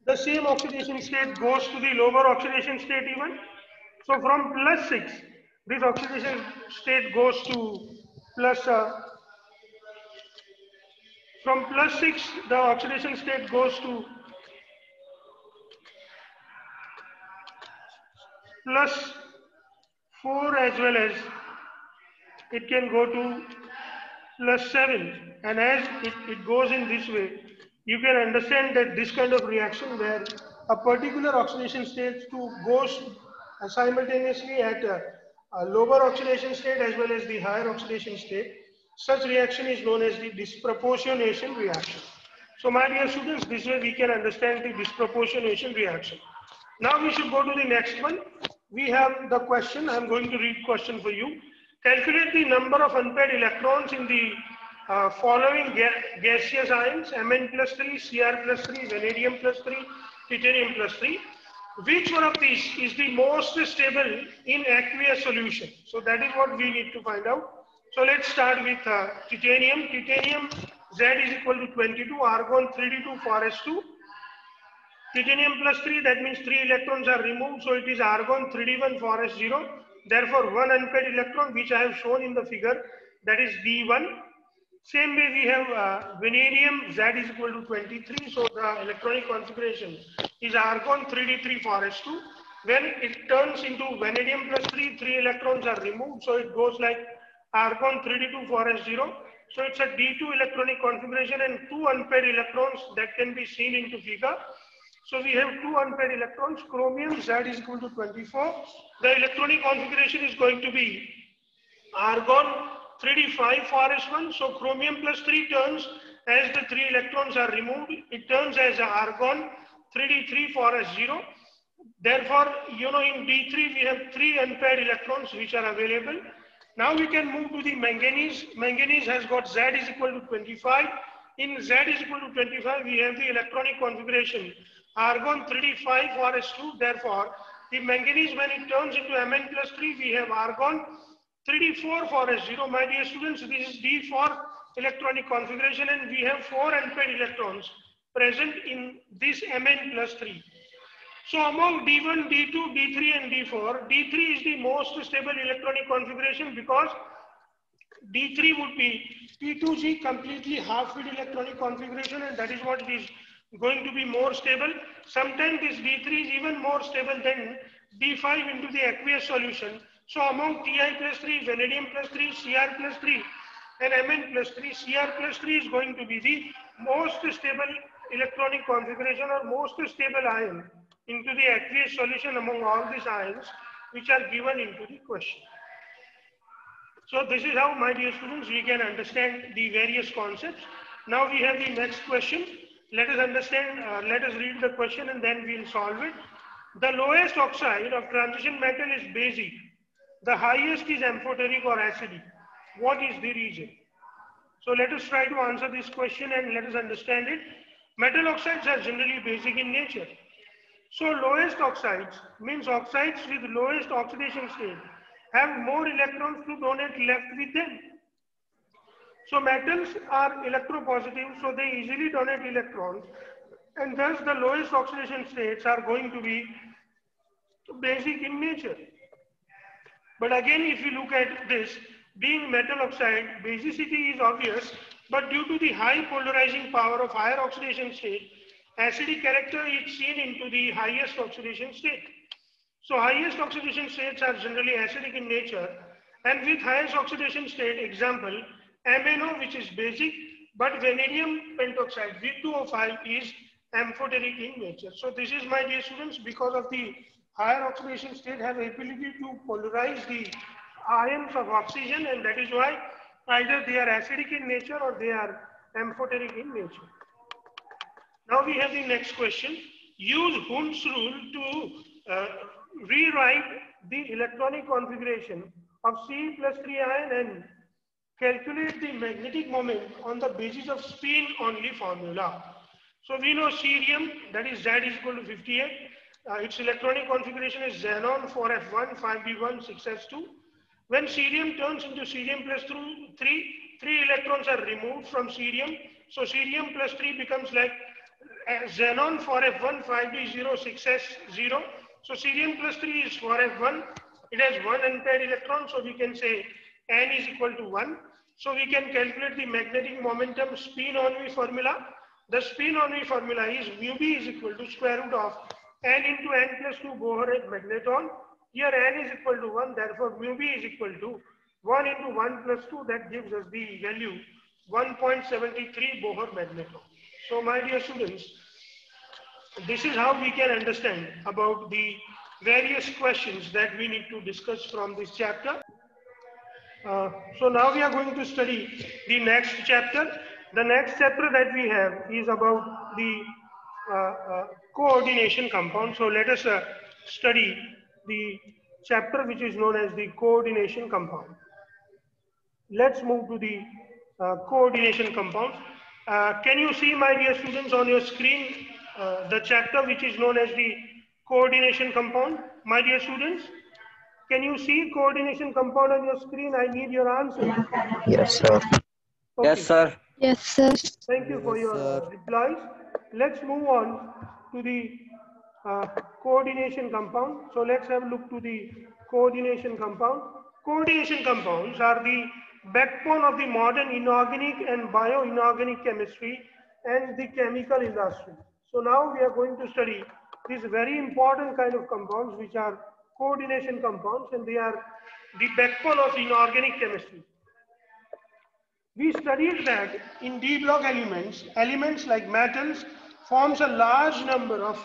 the same oxidation state goes to the lower oxidation state even. So from plus 6, this oxidation state goes to plus, from plus 6, the oxidation state goes to plus 4, as well as it can go to plus 7. And as it goes in this way, you can understand that this kind of reaction where a particular oxidation state goes simultaneously at a lower oxidation state as well as the higher oxidation state, such reaction is known as the disproportionation reaction. So my dear students, this way we can understand the disproportionation reaction. Now we should go to the next one. We have the question. I'm going to read question for you. Calculate the number of unpaired electrons in the following gaseous ions: Mn plus 3, Cr plus 3, vanadium plus 3, titanium plus 3. Which one of these is the most stable in aqueous solution? So that is what we need to find out. So let's start with titanium. Titanium Z is equal to 22, argon 3d2, phosphorus 2. Titanium plus 3, that means 3 electrons are removed, so it is argon 3d1, phosphorus 0. Therefore, one unpaired electron, which I have shown in the figure, that is D1. Same way we have vanadium, Z is equal to 23, so the electronic configuration is argon 3d3, phosphorus 2. When it turns into vanadium plus 3, 3 electrons are removed, so it goes like argon 3d2, phosphorus 0. So it's a D2 electronic configuration and 2 unpaired electrons that can be seen into figure. So we have 2 unpaired electrons. Chromium Z is equal to 24. The electronic configuration is going to be argon 3d5, phosphorus 1. So chromium plus 3 turns as the 3 electrons are removed. It turns as argon 3d3, phosphorus 0. Therefore, in D3 we have 3 unpaired electrons which are available. Now we can move to the manganese. Manganese has got Z is equal to 25. In Z is equal to 25, we have the electronic configuration argon 3d5, phosphorus 2. Therefore, the manganese, when it turns into Mn plus 3, we have argon 3d4, phosphorus 0. My dear students, this is D4 electronic configuration and we have 4 unpaired electrons present in this Mn plus 3. So among D1, D2, D3 and D4, D3 is the most stable electronic configuration because D3 would be P2G, completely half-filled electronic configuration, and that is what it is going to be more stable. Sometimes this D3 is even more stable than D5 into the aqueous solution. So among Ti plus 3, vanadium plus 3, Cr plus 3 and Mn plus 3, Cr plus 3 is going to be the most stable electronic configuration or most stable ion into the aqueous solution among all these ions which are given into the question. So this is how, my dear students, we can understand the various concepts. Now we have the next question. Let us understand, let us read the question and then we'll solve it. The lowest oxide of transition metal is basic. The highest is amphoteric or acidic. What is the reason? So let us try to answer this question and let us understand it. Metal oxides are generally basic in nature. So lowest oxides means oxides with lowest oxidation state have more electrons to donate left with them. So metals are electropositive, so they easily donate electrons, and thus the lowest oxidation states are going to be basic in nature. But again, if you look at this, being metal oxide, basicity is obvious, but due to the high polarizing power of higher oxidation state, acidic character is seen into the highest oxidation state. So highest oxidation states are generally acidic in nature, and with highest oxidation state, example, MnO, which is basic, but vanadium pentoxide, V2O5, is amphoteric in nature. So this is, my dear students, because of the higher oxidation state have ability to polarize the ions of oxygen, and that is why either they are acidic in nature or they are amphoteric in nature. Now we have the next question. Use Hund's rule to rewrite the electronic configuration of C plus 3 ion and calculate the magnetic moment on the basis of spin only formula. So we know cerium, that is Z is equal to 58. Its electronic configuration is xenon 4f1, 5d1, 6s2. When cerium turns into cerium plus 3 electrons are removed from cerium. So cerium plus 3 becomes like xenon for F1 5d0 6s0. So cerium plus 3 is for F1. It has 1 unpaired electron, so we can say n is equal to 1. So we can calculate the magnetic momentum spin Henry formula. The spin Henry formula is mu b is equal to square root of n into n plus 2 Bohr magneton. Here n is equal to 1, therefore mu b is equal to 1 into 1 plus 2, that gives us the value 1.73 Bohr magneton. So my dear students, this is how we can understand about the various questions that we need to discuss from this chapter. So now we are going to study the next chapter. The next chapter that we have is about the coordination compound. So let us study the chapter which is known as the coordination compound. Let's move to the coordination compounds. Can you see, my dear students, on your screen the chapter which is known as the coordination compound? My dear students, can you see coordination compound on your screen? I need your answer. Yes, sir. Okay. Yes, sir. Yes, sir. Thank you for your replies. Let's move on to the coordination compound. So let's have a look to the coordination compound. Coordination compounds are the backbone of the modern inorganic and bioinorganic chemistry and the chemical industry. So now we are going to study these very important kind of compounds which are coordination compounds, and they are the backbone of inorganic chemistry. We studied that in d block elements, elements like metals forms a large number of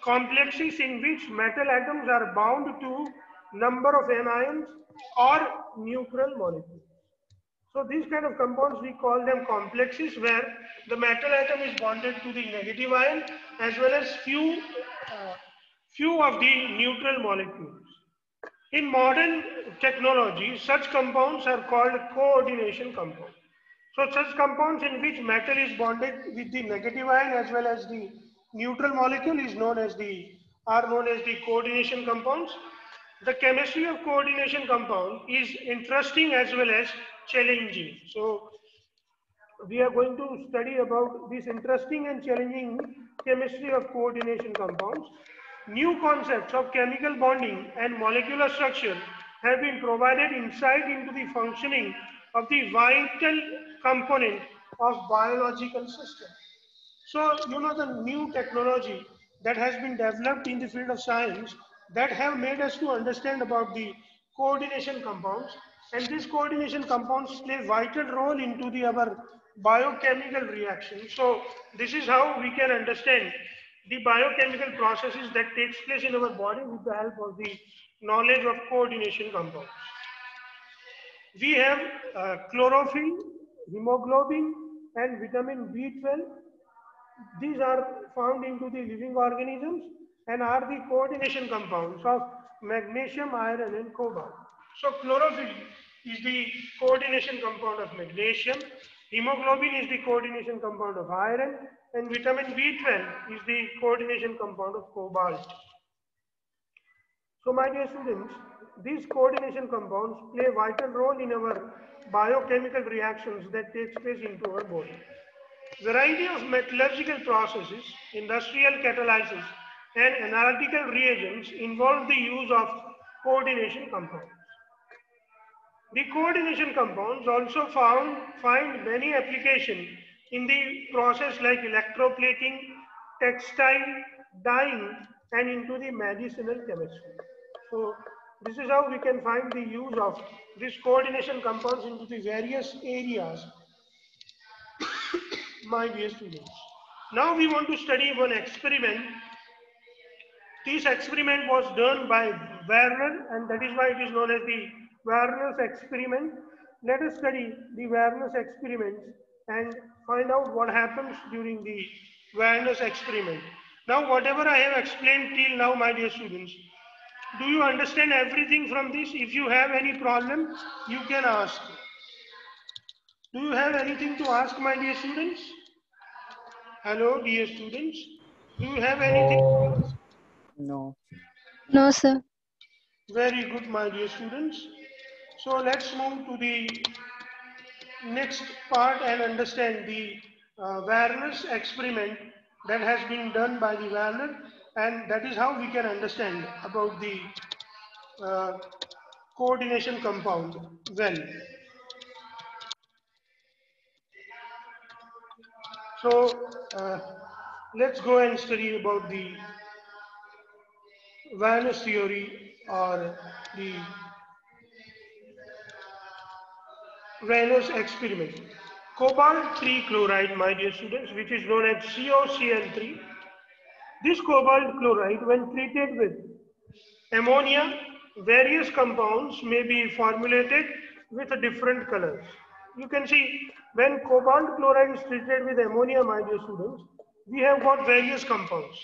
complexes in which metal atoms are bound to number of anions or neutral molecules. So these kind of compounds, we call them complexes, where the metal atom is bonded to the negative ion as well as few of the neutral molecules. In modern technology, such compounds are called coordination compounds. So such compounds in which metal is bonded with the negative ion as well as the neutral molecule are known as the coordination compounds. The chemistry of coordination compound is interesting as well as challenging. So we are going to study about this interesting and challenging chemistry of coordination compounds. New concepts of chemical bonding and molecular structure have been provided insight into the functioning of the vital component of biological system. So, you know, the new technology that has been developed in the field of science that have made us to understand about the coordination compounds, and these coordination compounds play vital role into our biochemical reactions. So this is how we can understand the biochemical processes that takes place in our body with the help of the knowledge of coordination compounds. We have chlorophyll, hemoglobin, and vitamin B12. These are found into the living organisms and are the coordination compounds of magnesium, iron, and cobalt. So chlorophyll is the coordination compound of magnesium, hemoglobin is the coordination compound of iron, and vitamin B12 is the coordination compound of cobalt. So my dear students, these coordination compounds play a vital role in our biochemical reactions that takes place into our body. Variety of metallurgical processes, industrial catalysis, and analytical reagents involve the use of coordination compounds. The coordination compounds also find many applications in the process like electroplating, textile, dyeing, and into the medicinal chemistry. So this is how we can find the use of these coordination compounds into the various areas, my dear students. Now we want to study one experiment. This experiment was done by Werner, and that is why it is known as the Werner's experiment. Let us study the Werner's experiments and find out what happens during the Werner's experiment. Now, whatever I have explained till now, my dear students, do you understand everything from this? If you have any problem, you can ask. Do you have anything to ask, my dear students? Hello, dear students. Do you have anything to ask? No. No, sir. Very good, my dear students. So let's move to the next part and understand the Werner's experiment that has been done by the Werner, and that is how we can understand about the coordination compound well. So let's go and study about the Werner's theory or the Werner's experiment. Cobalt 3 chloride, my dear students, which is known as COCl3. This cobalt chloride, when treated with ammonia, various compounds may be formulated with different colors. You can see when cobalt chloride is treated with ammonia, my dear students, we have got various compounds.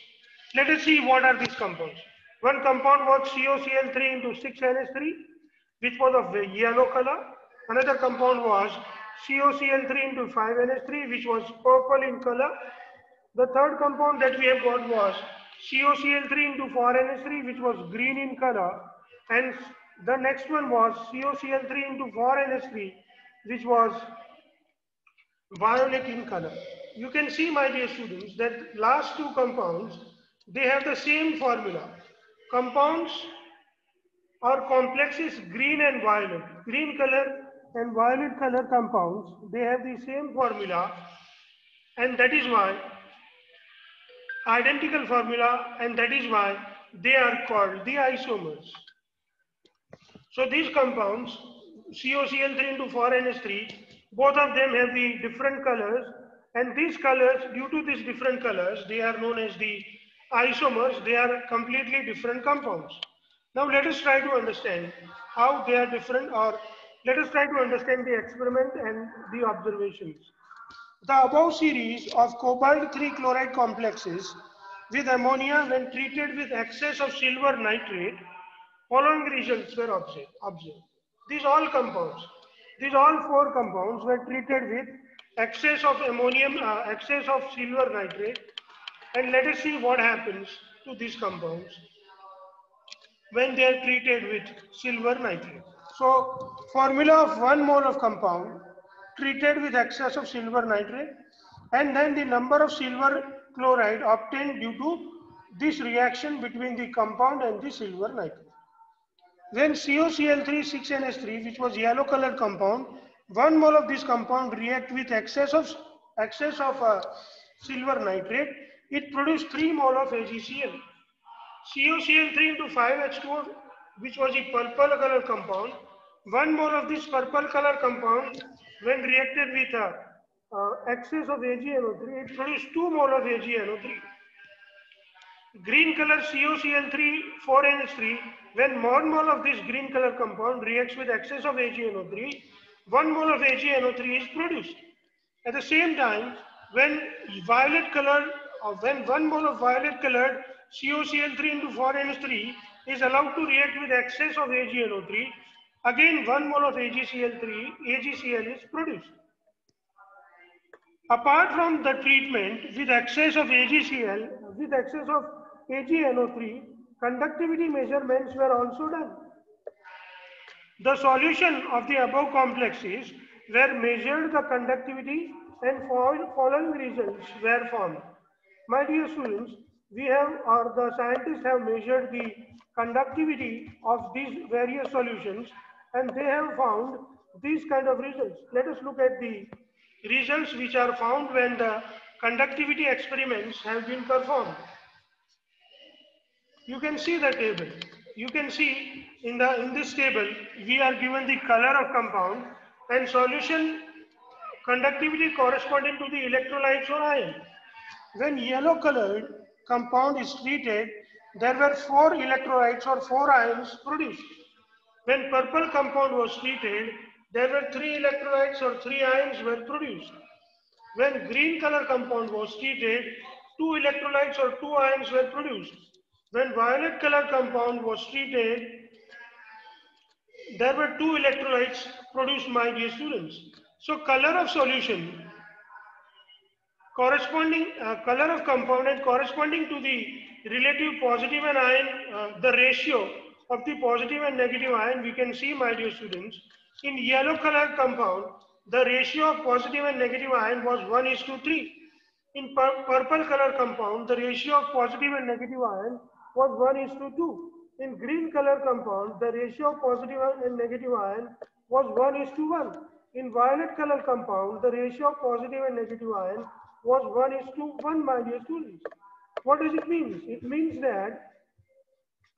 Let us see what are these compounds. One compound was COCl3 into 6NH3, which was of yellow color. Another compound was COCl3 into 5NH3, which was purple in color. The third compound that we have got was COCl3 into 4NH3, which was green in color. And the next one was COCl3 into 4NH3, which was violet in color. You can see, my dear students, that last two compounds, they have the same formula. Compounds or complexes green and violet. Green color and violet color compounds, they have the same formula, and that is why identical formula, and that is why they are called the isomers. So these compounds, COCl3 into 4NH3, both of them have the different colors, and these colors, due to these different colors, they are known as the isomers. They are completely different compounds. Now let us try to understand how they are different, or let us try to understand the experiment and the observations. The above series of cobalt 3 chloride complexes with ammonia when treated with excess of silver nitrate, following results were observed. These all four compounds were treated with excess of ammonium, excess of silver nitrate, and let us see what happens to these compounds when they are treated with silver nitrate. So, formula of 1 mole of compound treated with excess of silver nitrate, and then the number of silver chloride obtained due to this reaction between the compound and the silver nitrate. When COCl3 6NH3, which was yellow colored compound, 1 mole of this compound react with excess of silver nitrate, it produced 3 mole of AgCl. COCl3 into 5H2O, which was a purple color compound, 1 mole of this purple color compound, when reacted with excess of AgNO3, it produced 2 mole of AgNO3. Green color COCl3 4NH3, when 1 mole of this green color compound reacts with excess of AgNO3, 1 mole of AgNO3 is produced. At the same time, when violet colored, or when 1 mole of violet colored COCl3 into 4NH3 is allowed to react with excess of AgNO3, again 1 mole of AgCl is produced. Apart from the treatment with excess of AgCl, with excess of AgNO3, conductivity measurements were also done. The solution of the above complexes were measured the conductivity, and following results were formed. My dear students, we have, or the scientists have measured the conductivity of these various solutions, and they have found these kind of results. Let us look at the results which are found when the conductivity experiments have been performed. You can see the table. You can see in this table we are given the color of compound and solution conductivity corresponding to the electrolytes or ion. When yellow colored compound is treated, there were 4 electrolytes or 4 ions produced. When purple compound was treated, there were 3 electrolytes or 3 ions were produced. When green color compound was treated, 2 electrolytes or 2 ions were produced. When violet color compound was treated, there were 2 electrolytes produced, my dear students. So color of solution, corresponding color of compound and corresponding to the relative positive and ion, the ratio of the positive and negative ion, we can see, my dear students, in yellow color compound, the ratio of positive and negative ion was 1:3. In purple color compound, the ratio of positive and negative ion was 1:2. In green color compound, the ratio of positive and negative ion was 1:1. In violet color compound, the ratio of positive and negative ion was 1:1, my dear students. What does it mean? It means that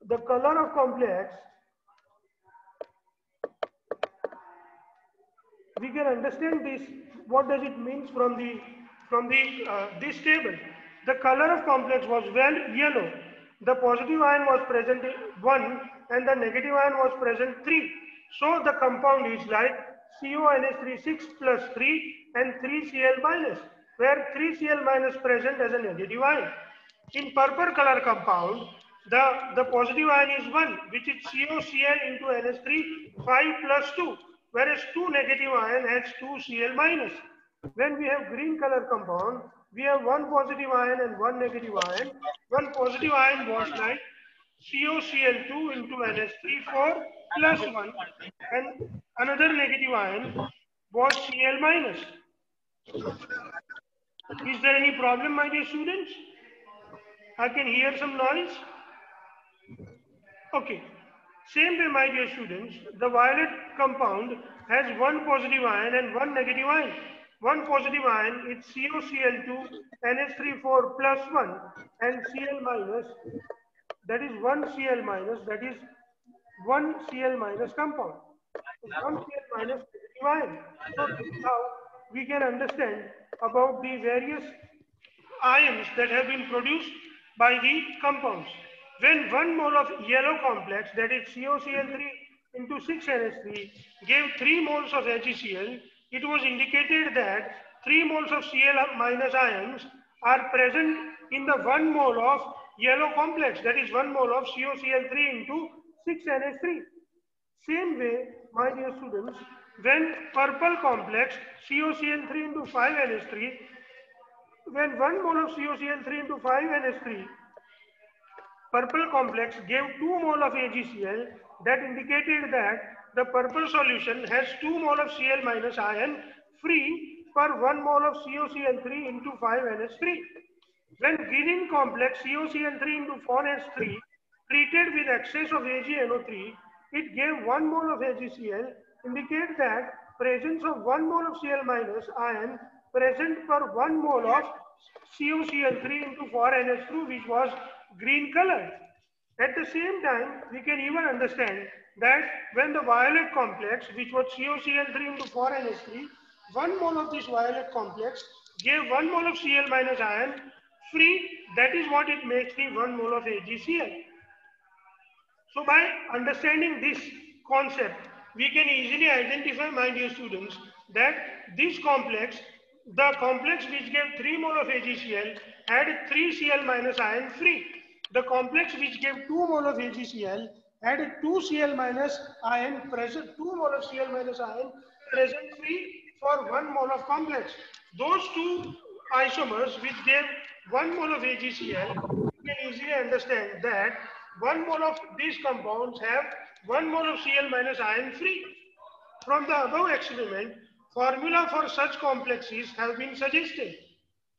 the color of complex, we can understand this. What does it mean from the this table? The color of complex was well yellow. The positive ion was present 1 and the negative ion was present 3. So the compound is like CONH3 6 plus 3 and 3Cl minus, where 3Cl minus present as a negative ion. In purple color compound, the positive ion is 1, which is COCl into NH3 5 plus 2, whereas 2 negative ion has 2Cl minus. When we have green color compound, we have 1 positive ion and 1 negative ion. 1 positive ion was like COCl2 into NH3 4 plus 1, and another negative ion was Cl minus. Is there any problem, my dear students? I can hear some noise. Okay. Same way, my dear students, the violet compound has 1 positive ion and 1 negative ion. 1 positive ion is COCl2 NH34 plus 1 and Cl minus, that is 1 Cl minus, that is 1 Cl minus compound. 1 Cl minus negative ion. So this is how we can understand about the various ions that have been produced by the compounds. When 1 mole of yellow complex, that is COCl3 into 6NH3, gave 3 moles of AgCl, it was indicated that 3 moles of Cl minus ions are present in the 1 mole of yellow complex, that is 1 mole of COCl3 into 6NH3. Same way, my dear students, when purple complex COCl3 into 5NH3, when 1 mole of COCl3 into 5NH3, purple complex gave 2 mole of AgCl, that indicated that the purple solution has 2 mole of Cl minus ion free per 1 mole of COCl3 into 5NH3. When green complex COCl3 into 4NH3 treated with excess of AgNO3, it gave 1 mole of AgCl, indicate that presence of 1 mole of Cl minus ion present per 1 mole of COCl3 into 4NH2, which was green color. At the same time, we can even understand that when the violet complex, which was COCl3 into 4NH3, 1 mole of this violet complex gave 1 mole of Cl minus ion free. That is what it makes the 1 mole of AgCl. So by understanding this concept, we can easily identify, my dear students, that this complex, the complex which gave 3 mole of AgCl had 3 Cl minus ion free. The complex which gave 2 mole of AgCl had 2 Cl minus ion present, 2 mole of Cl minus ion present free for 1 mole of complex. Those two isomers which gave 1 mole of AgCl, you can easily understand that 1 mole of these compounds have 1 mole of Cl minus ion free. From the above experiment, formula for such complexes have been suggested.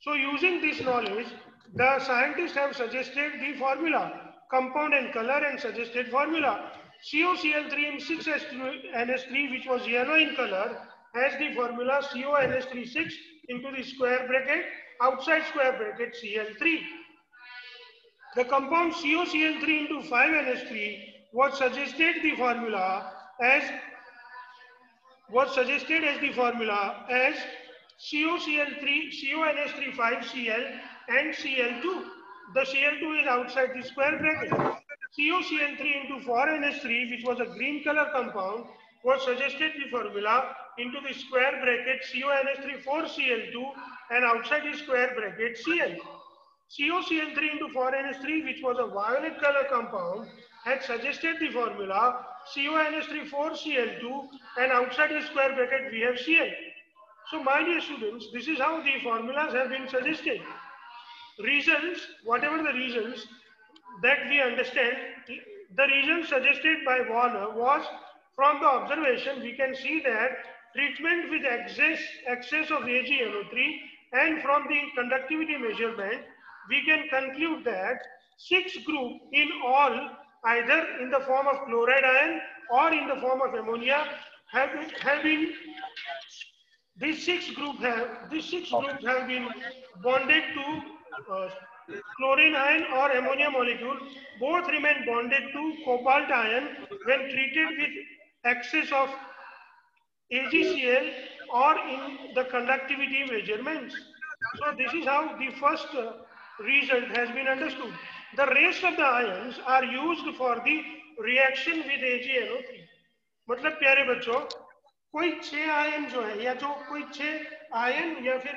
So using this knowledge, the scientists have suggested the formula, compound and color, and suggested formula. COCl3 in 6NH3, which was yellow in color, has the formula CONH36 into the square bracket, outside square bracket Cl3. The compound COCl3 into 5NH3 was suggested as the formula as COCl3, CONH3 5Cl and Cl2. The Cl2 is outside the square bracket. COCl3 into 4NH3, which was a green color compound, was suggested the formula into the square bracket CONH3 4Cl2 and outside the square bracket Cl. COCl3 into 4NH3, which was a violet color compound, had suggested the formula CONH3 4Cl2 and outside the square bracket we have Cl. So my dear students, this is how the formulas have been suggested. Reasons, whatever the reasons that we understand, the reason suggested by Warner was, from the observation we can see that treatment with excess of AgNO3 and from the conductivity measurement, we can conclude that 6 group in all, either in the form of chloride ion or in the form of ammonia, have been these six groups have been bonded to chlorine ion or ammonia molecule. Both remain bonded to cobalt ion when treated with excess of AgCl or in the conductivity measurements. So this is how the first result has been understood. The rest of the ions are used for the reaction with AgNO3. मतलब प्यारे बच्चों, कोई 6 ion जो है या जो कोई 6 ion या फिर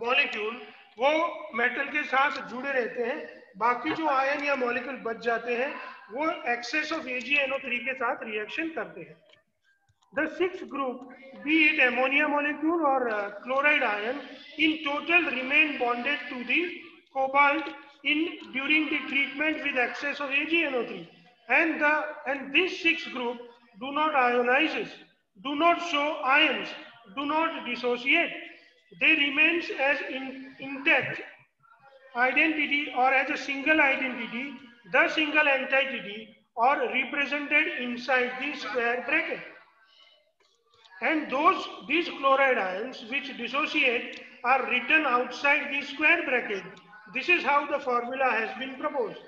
मॉलिक्यूल वो मेटल के साथ जुड़े रहते हैं, बाकी जो आयन या मॉलिक्यूल बच जाते हैं वो एक्सेस ऑफ AgNO3 के साथ रिएक्शन करते हैं. The sixth group, be it ammonia molecule or chloride ion, in total remain bonded to the cobalt during the treatment with excess of AgNO3. And this sixth group do not ionize, do not show ions, do not dissociate. They remains as intact identity or as a single identity, the single entity, or represented inside the square bracket. And these chloride ions which dissociate are written outside the square bracket. This is how the formula has been proposed.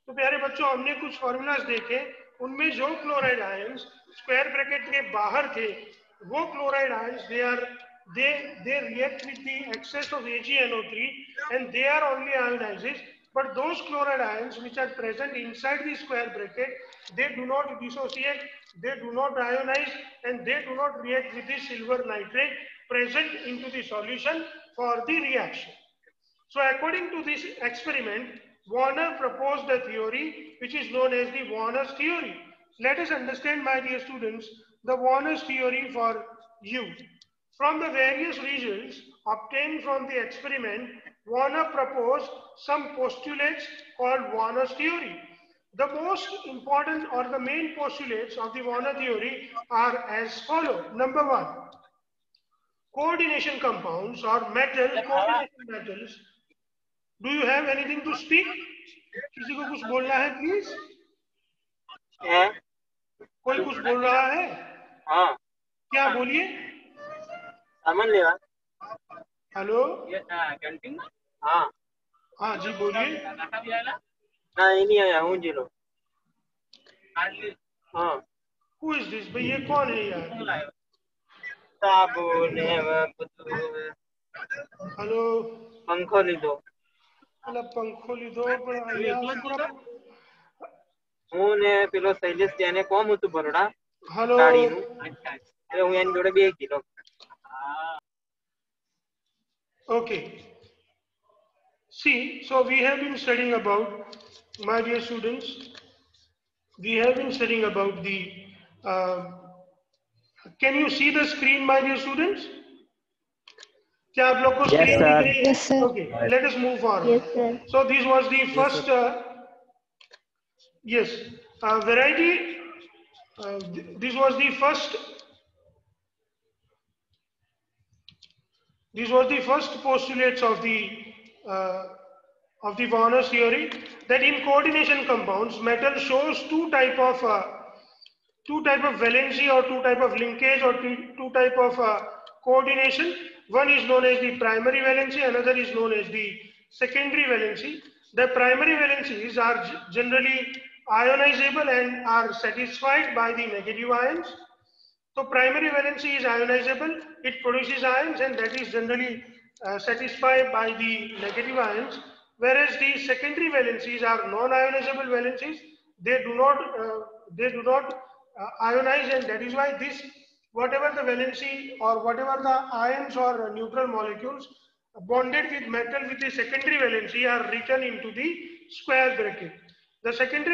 तो प्यारे बच्चों, हमने कुछ formulas देखे, उनमें जो chloride ions square bracket के बाहर थे, वो chloride ions they react with the excess of AgNO3 and they are only ionized. But those chloride ions which are present inside the square bracket, they do not dissociate, they do not ionize, and they do not react with the silver nitrate present into the solution for the reaction. So according to this experiment, Warner proposed a theory which is known as the Warner's theory. Let us understand, my dear students, the Warner's theory for you. From the various results obtained from the experiment, Warner proposed some postulates called Warner's theory. The most important or the main postulates of the Warner theory are as follows. Number one, coordination compounds or coordination metals. Do you have anything to speak? किसी को कुछ बोलना है please? कोई कुछ बोल रहा है? हाँ. क्या बोलिए? सामान लेवा. हेलो. कैंटीन. हाँ. हाँ जी बोलिए. हाँ ये नहीं आया हूँ जीरो. हाँ. Who is this? भाई ये कौन है यार? साबुन है वो. हेलो. पंखो ली दो. मतलब पंखो ली दो पर यार पूरा. हूँ ने पिलो सैलिस जाने कौन हूँ तू बरोड़ा? हेलो. गाड़ी हूँ. ये हूँ यानी जोड़े भी 1 kilo. Okay. See, so we have been studying about, my dear students, we have been studying about the, can you see the screen, my dear students? क्या आप लोग को screen दिख रही है? Yes, sir. Okay, let us move on. Yes, sir. So this was the first, variety, this was the first postulates of the Warner's theory, that in coordination compounds, metal shows two type of valency or two type of linkage or two type of coordination. One is known as the primary valency, another is known as the secondary valency. The primary valencies are generally ionizable and are satisfied by the negative ions. So primary valency is ionizable, it produces ions and that is generally satisfied by the negative ions, whereas the secondary valencies are non-ionizable valencies. They do not ionize, and that is why this, whatever the valency or whatever the ions or neutral molecules bonded with metal with the secondary valency are written into the square bracket. The secondary